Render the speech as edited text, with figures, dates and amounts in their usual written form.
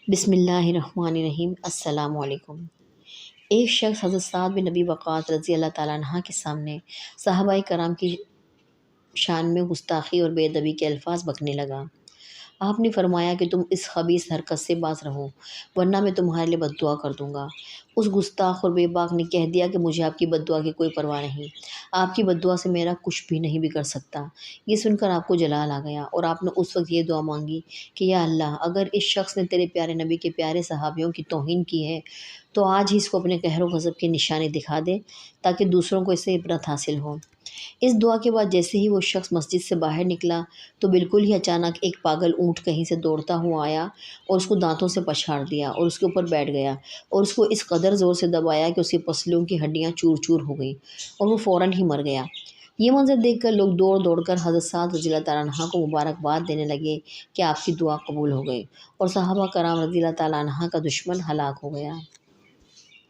بسم اللہ الرحمن الرحیم۔ السلام علیکم۔ ایک شخص حضرت سعد بن نبی وقاص رضی اللہ تعالیٰ عنہ کے سامنے صحابہ کرام کی شان میں گستاخی اور بے ادبی کے الفاظ بکنے لگا۔ آپ نے فرمایا کہ تم اس خبیث حرکت سے باز رہو ورنہ میں تمہارے لیے بد دعا کر دوں گا۔ اس گستاخ اور بے باک نے کہہ دیا کہ مجھے آپ کی بد دعا کی کوئی پرواہ نہیں، آپ کی بد دعا سے میرا کچھ بھی نہیں بگڑ سکتا۔ یہ سن کر آپ کو جلال آ گیا اور آپ نے اس وقت یہ دعا مانگی کہ یا اللہ، اگر اس شخص نے تیرے پیارے نبی کے پیارے صحابیوں کی توہین کی ہے تو آج ہی اس کو اپنے قہر و غضب کی نشانی دکھا دے تاکہ دوسروں کو اس سے عبرت حاصل ہو۔ اس دعا کے بعد جیسے ہی وہ شخص مسجد سے باہر نکلا تو بالکل ہی اچانک ایک پاگل اونٹ کہیں سے دوڑتا ہوا آیا اور اس کو دانتوں سے پچھاڑ دیا اور اس کے اوپر بیٹھ گیا اور اس کو اس قدر زور سے دبایا کہ اس کی پسلیوں کی ہڈیاں چور چور ہو گئیں اور وہ فوراً ہی مر گیا۔ یہ منظر دیکھ کر لوگ دوڑ دوڑ کر حضرت سعد رضی اللہ تعالیٰ عنہ کو مبارکباد دینے لگے کہ آپ کی دعا قبول ہو گئی اور صحابہ کرام رضی اللہ تعالیٰ عنہ کا دشمن ہلاک ہو گیا۔